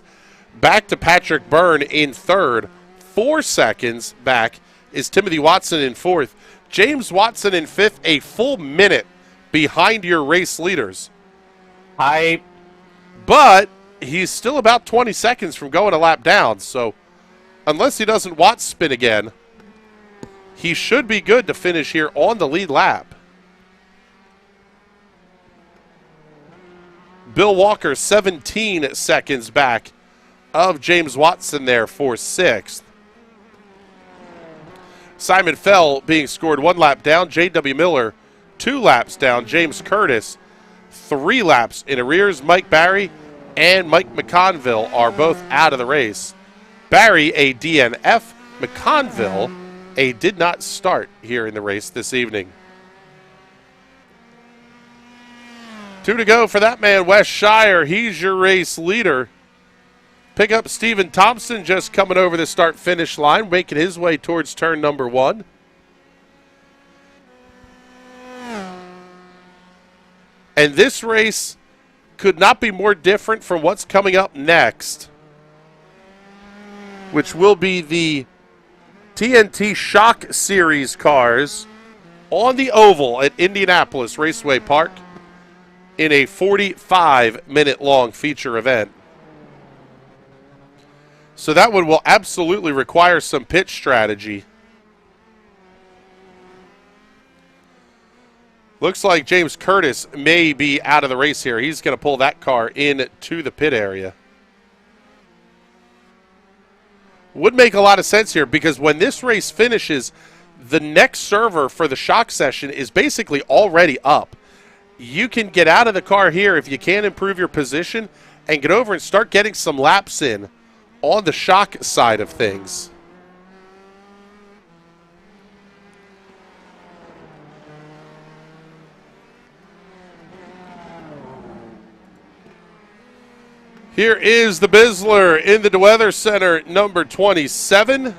Back to Patrick Byrne in 3rd. 4 seconds back is Timothy Watson in 4th. James Watson in 5th, a full minute behind your race leaders. Hype. But he's still about 20 seconds from going a lap down, so... unless he doesn't Watt spin again, he should be good to finish here on the lead lap. Bill Walker 17 seconds back of James Watson there for 6th. Simon Fell being scored 1 lap down. J.W. Miller 2 laps down. James Curtis 3 laps in arrears. Mike Barry and Mike McConville are both out of the race. Barry a DNF. McConville a did not start here in the race this evening. 2 to go for that man, Wes Shire. He's your race leader. Pick up Stephen Thompson just coming over the start-finish line, making his way towards turn number 1. And this race could not be more different from what's coming up next, which will be the TNT Shock Series cars on the oval at Indianapolis Raceway Park in a 45-minute-long feature event. So that one will absolutely require some pit strategy. Looks like James Curtis may be out of the race here. He's going to pull that car into the pit area. Would make a lot of sense here because when this race finishes, the next server for the shock session is basically already up. You can get out of the car here if you can improve your position and get over and start getting some laps in on the shock side of things. Here is the Bizzler in the DeWeather Center, number 27.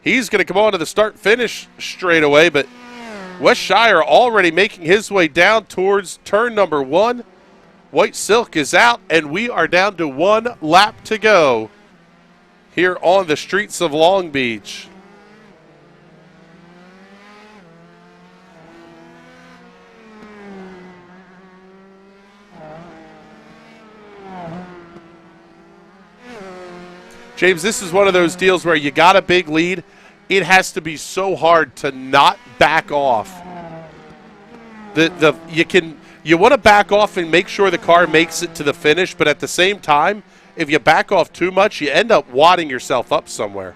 He's going to come on to the start-finish straight away, but Wes Shire already making his way down towards turn number 1. White Silk is out, and we are down to 1 lap to go here on the streets of Long Beach. James, this is one of those deals where you got a big lead. It has to be so hard to not back off. You want to back off and make sure the car makes it to the finish, but at the same time, if you back off too much, you end up wadding yourself up somewhere.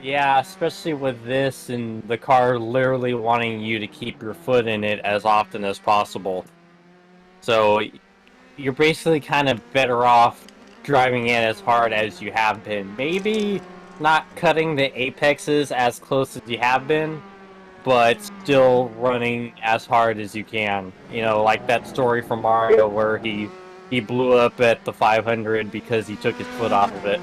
Yeah, especially with this and the car literally wanting you to keep your foot in it as often as possible. So you're basically kind of better off driving in as hard as you have been. Maybe not cutting the apexes as close as you have been, but still running as hard as you can. You know, like that story from Mario where he blew up at the 500 because he took his foot off of it.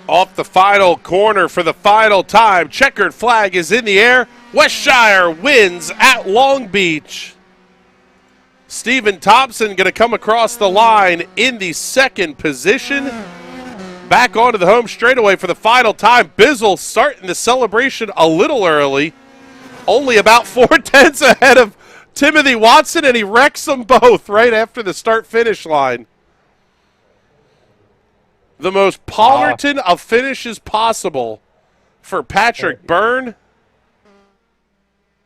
Off the final corner for the final time. Checkered flag is in the air. Wes Shire wins at Long Beach. Stephen Thompson going to come across the line in the 2nd position. Back onto the home straightaway for the final time. Bizzle starting the celebration a little early. Only about 4/10 ahead of Timothy Watson, and he wrecks them both right after the start-finish line. The most Pollerton of finishes possible for Patrick Byrne.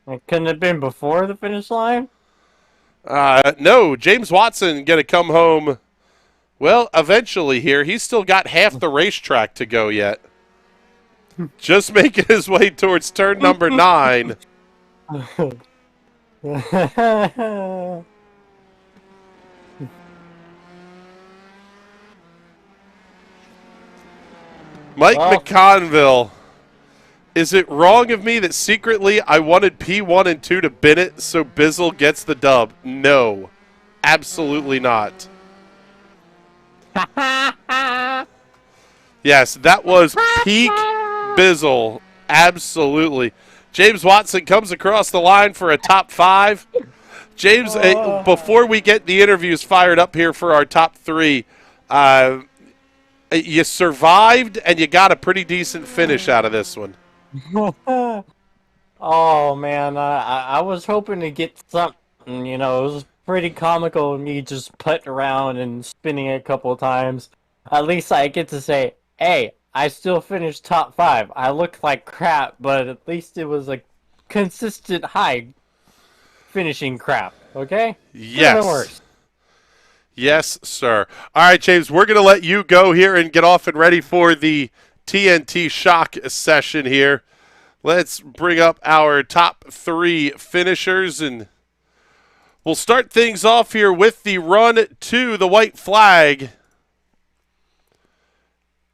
It couldn't have been before the finish line? No, James Watson going to come home, well, eventually here. He's still got half the racetrack to go yet. Just making his way towards turn number 9. Mike McConville. Is it wrong of me that secretly I wanted P1 and 2 to bin it so Bizzle gets the dub? No. Absolutely not. Yes, that was peak Bizzle. Absolutely. James Watson comes across the line for a top 5. James, before we get the interviews fired up here for our top 3, you survived and you got a pretty decent finish out of this one. Oh man, I was hoping to get something, you know. It was pretty comical of me just putting around and spinning a couple of times. At least I get to say, hey, I still finished top 5. I looked like crap, but at least it was a consistent high finishing crap. Okay? Yes. Could've been worse. Yes, sir. All right, James, we're going to let you go here and get off and ready for the TNT Shock session here. Let's bring up our top 3 finishers, and we'll start things off here with the run to the white flag.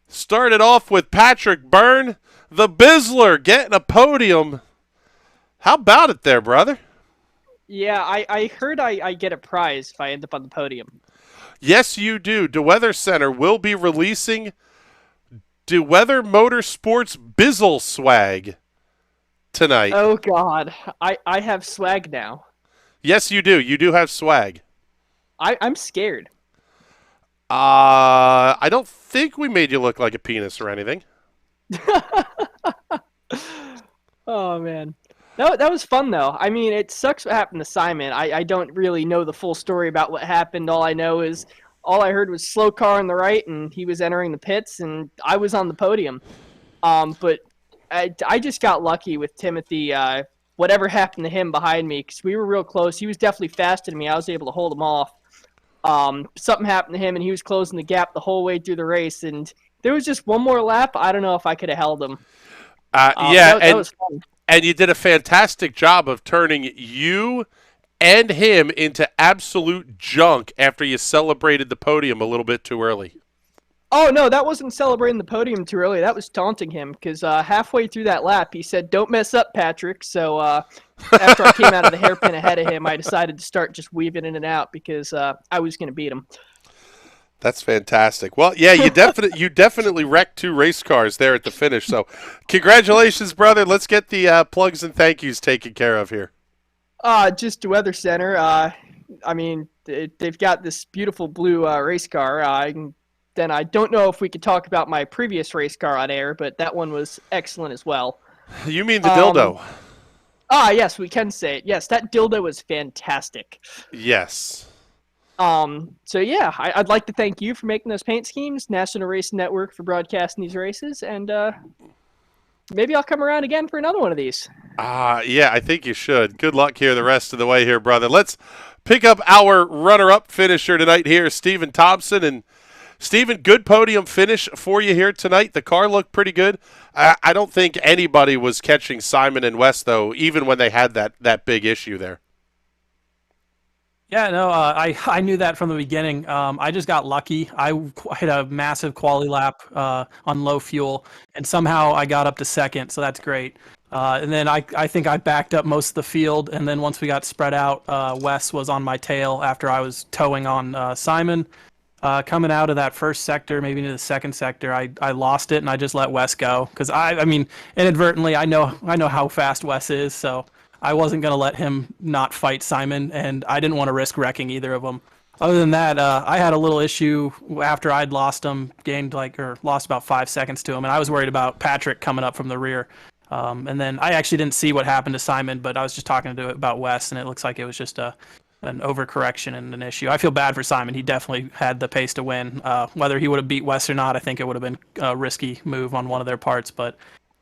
Started off with Patrick Byrne, the Bizzler, getting a podium. How about it there, brother? Yeah, I heard I get a prize if I end up on the podium. Yes, you do. DeWeather Center will be releasing DeWeather Motorsports Bizzle swag tonight. Oh, God. I have swag now. Yes, you do. You do have swag. I'm scared. I don't think we made you look like a penis or anything. Oh, man. That was fun, though. I mean, it sucks what happened to Simon. I don't really know the full story about what happened. All I heard was slow car on the right, and he was entering the pits, and I was on the podium. But I just got lucky with Timothy. Whatever happened to him behind me, because we were real close. He was definitely faster than me. I was able to hold him off. Something happened to him, and he was closing the gap the whole way through the race, and there was just one more lap. I don't know if I could have held him. That was fun. And you did a fantastic job of turning you and him into absolute junk after you celebrated the podium a little bit too early. Oh, no, that wasn't celebrating the podium too early. That was taunting him, because halfway through that lap, he said, "Don't mess up, Patrick." So after I came out of the hairpin ahead of him, I decided to start just weaving in and out, because I was going to beat him. That's fantastic. Well, yeah, you definitely wrecked 2 race cars there at the finish. So, congratulations, brother. Let's get the plugs and thank yous taken care of here. Just Weather Center. I mean, they've got this beautiful blue race car. Then I don't know if we could talk about my previous race car on air, but that one was excellent as well. You mean the dildo? Yes, we can say it. Yes, that dildo was fantastic. Yes. So yeah, I'd like to thank you for making those paint schemes, National Racing Network for broadcasting these races, and maybe I'll come around again for another one of these. Yeah, I think you should. Good luck here the rest of the way here, brother. Let's pick up our runner-up finisher tonight here, Stephen Thompson. And Stephen, good podium finish for you here tonight. The car looked pretty good. I don't think anybody was catching Simon and Wes, though, even when they had that big issue there. Yeah, no, I knew that from the beginning. I just got lucky. I hit a massive quali lap on low fuel, and somehow I got up to second, so that's great. And then I think I backed up most of the field, and then once we got spread out, Wes was on my tail after I was towing on Simon. Coming out of that first sector, maybe into the second sector, I lost it, and I just let Wes go. Because, I mean, inadvertently, I know how fast Wes is, so I wasn't going to let him not fight Simon, and I didn't want to risk wrecking either of them. Other than that, I had a little issue after I'd lost him, lost about 5 seconds to him, and I was worried about Patrick coming up from the rear. And then I actually didn't see what happened to Simon, but I was just talking about Wes, and it looks like it was just an overcorrection and an issue. I feel bad for Simon. He definitely had the pace to win. Whether he would have beat Wes or not, I think it would have been a risky move on one of their parts, but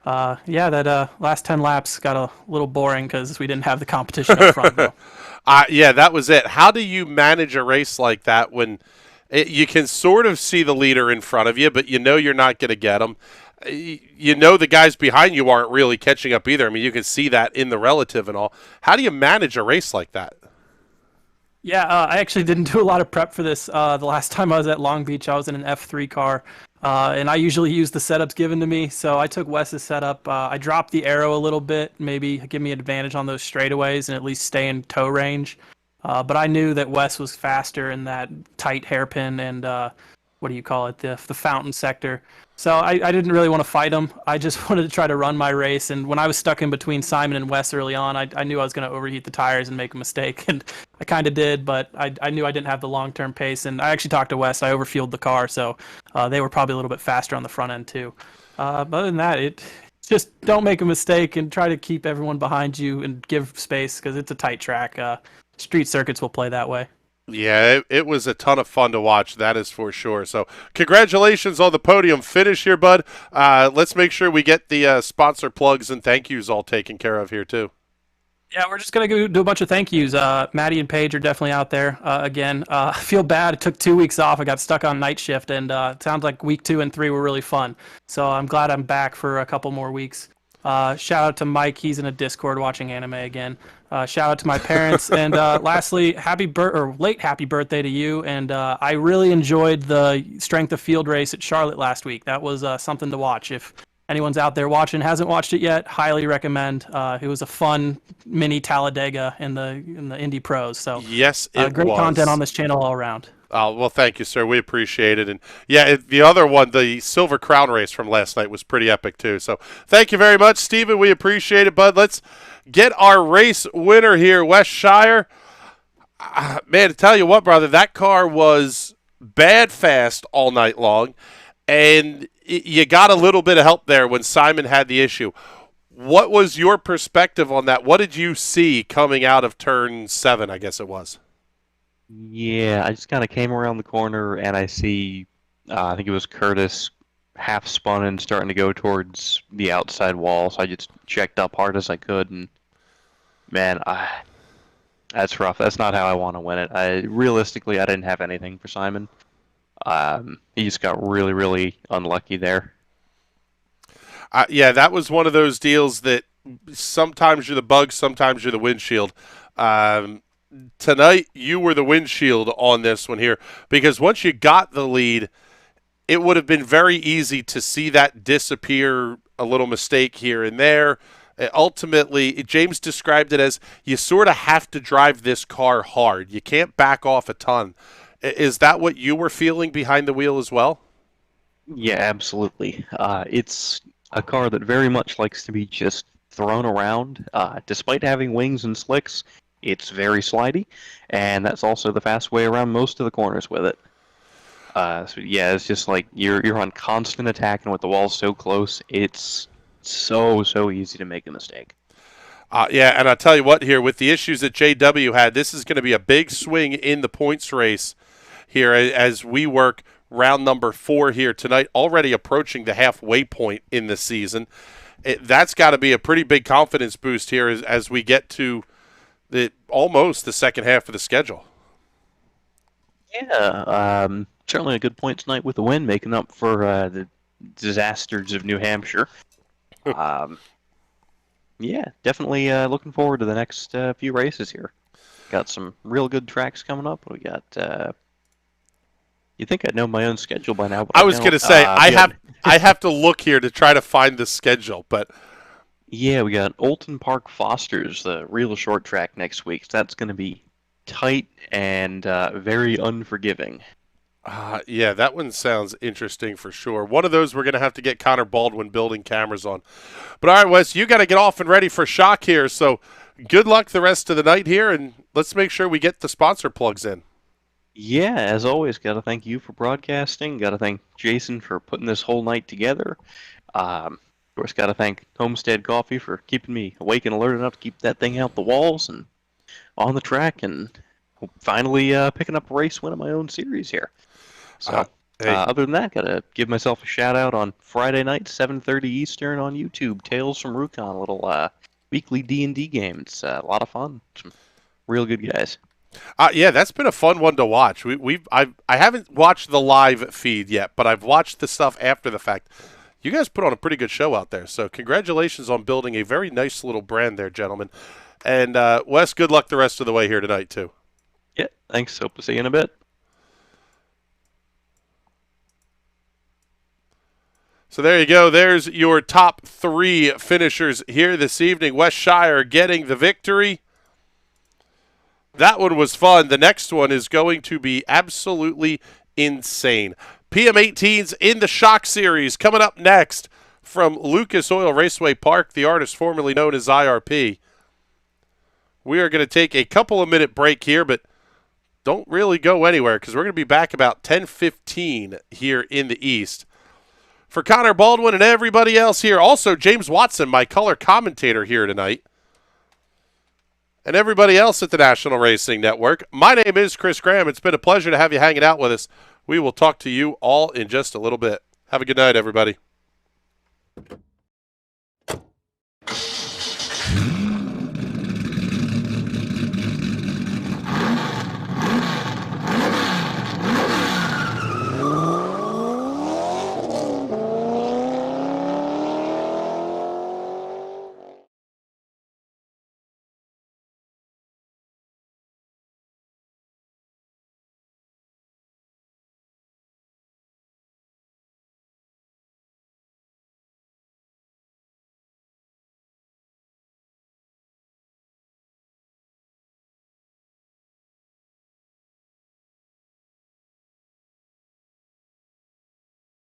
that last 10 laps got a little boring because we didn't have the competition up front. Yeah, that was it. How do you manage a race like that when you can sort of see the leader in front of you, but you know you're not going to get him? You know the guys behind you aren't really catching up either. I mean, you can see that in the relative and all. How do you manage a race like that? Yeah, I actually didn't do a lot of prep for this. The last time I was at Long Beach, I was in an F3 car. And I usually use the setups given to me, so I took Wes's setup. I dropped the aero a little bit, maybe give me an advantage on those straightaways and at least stay in tow range. But I knew that Wes was faster in that tight hairpin and the fountain sector. So I didn't really want to fight him. I just wanted to try to run my race. And when I was stuck in between Simon and Wes early on, I knew I was going to overheat the tires and make a mistake. And I kind of did, but I knew I didn't have the long-term pace. And I actually talked to Wes. I overfueled the car, so they were probably a little bit faster on the front end too. But other than that, just don't make a mistake and try to keep everyone behind you and give space because it's a tight track. Street circuits will play that way. Yeah, it was a ton of fun to watch, that is for sure. So congratulations on the podium finish here, bud. Let's make sure we get the sponsor plugs and thank yous all taken care of here, too. Yeah, we're just going to go do a bunch of thank yous. Maddie and Paige are definitely out there again. I feel bad. It took 2 weeks off. I got stuck on night shift, and it sounds like week 2 and 3 were really fun. So I'm glad I'm back for a couple more weeks. Shout out to Mike. He's in a Discord watching anime again. Shout out to my parents. And lastly, late happy birthday to you. And I really enjoyed the strength of field race at Charlotte last week. That was something to watch. If anyone's out there watching, hasn't watched it yet, highly recommend. It was a fun mini Talladega in the Indy Pros. So yes, it great was. content on this channel all around. Well, thank you, sir. We appreciate it. And yeah, the other one, the Silver Crown race from last night, was pretty epic too. So thank you very much, Steven. We appreciate it, bud. Let's get our race winner here, Wes Shire. Man, to tell you what, brother, that car was bad fast all night long, and you got a little bit of help there when Simon had the issue. What was your perspective on that? What did you see coming out of turn 7, I guess it was? Yeah, I just kind of came around the corner and I see, I think it was Curtis half spun and starting to go towards the outside wall. So I just checked up hard as I could, and man, that's rough. That's not how I want to win it. Realistically, I didn't have anything for Simon. He just got really, really unlucky there. Yeah, that was one of those deals that sometimes you're the bug, sometimes you're the windshield. Tonight, you were the windshield on this one here, because once you got the lead, it would have been very easy to see that disappear, a little mistake here and there. Ultimately, James described it as you sort of have to drive this car hard. You can't back off a ton. Is that what you were feeling behind the wheel as well? Yeah, absolutely. It's a car that very much likes to be just thrown around. Despite having wings and slicks, it's very slidey, and that's also the fast way around most of the corners with it. So yeah, it's just like you're on constant attack, and with the walls so close, it's so easy to make a mistake. Yeah, and I'll tell you what here, with the issues that JW had, this is going to be a big swing in the points race here as we work round number 4 here tonight, already approaching the halfway point in the season. That's got to be a pretty big confidence boost here as we get to almost the second half of the schedule. Yeah, certainly a good point tonight with the win, making up for the disasters of New Hampshire. Yeah, definitely looking forward to the next few races here. Got some real good tracks coming up. We got. You think I'd know my own schedule by now? But I was going to say I have to look here to try to find the schedule, but. Yeah, we got Olton Park Foster's, the real short track next week. So that's going to be tight and very unforgiving. Yeah, that one sounds interesting for sure. One of those we're going to have to get Connor Baldwin building cameras on. But all right, Wes, you got to get off and ready for Shock here. So good luck the rest of the night here, and let's make sure we get the sponsor plugs in. Yeah, as always, got to thank you for broadcasting. Got to thank Jason for putting this whole night together. Of course, got to thank Homestead Coffee for keeping me awake and alert enough to keep that thing out the walls and on the track, and finally picking up a race win of my own series here. So, other than that, got to give myself a shout-out on Friday night, 7:30 Eastern on YouTube, Tales from Rukon, a little weekly D&D game. It's a lot of fun. Some real good guys. Yeah, that's been a fun one to watch. I haven't watched the live feed yet, but I've watched the stuff after the fact. You guys put on a pretty good show out there, so congratulations on building a very nice little brand there, gentlemen. And Wes, good luck the rest of the way here tonight, too. Yeah, thanks. Hope to see you in a bit. So there you go. There's your top 3 finishers here this evening. Wes Shire getting the victory. That one was fun. The next one is going to be absolutely insane. PM18s in the Shock Series coming up next from Lucas Oil Raceway Park, the artist formerly known as IRP. We are going to take a couple of minute break here, but don't really go anywhere because we're going to be back about 10:15 here in the East. For Connor Baldwin and everybody else here, also James Watson, my color commentator here tonight, and everybody else at the National Racing Network, my name is Chris Graham. It's been a pleasure to have you hanging out with us. We will talk to you all in just a little bit. Have a good night, everybody.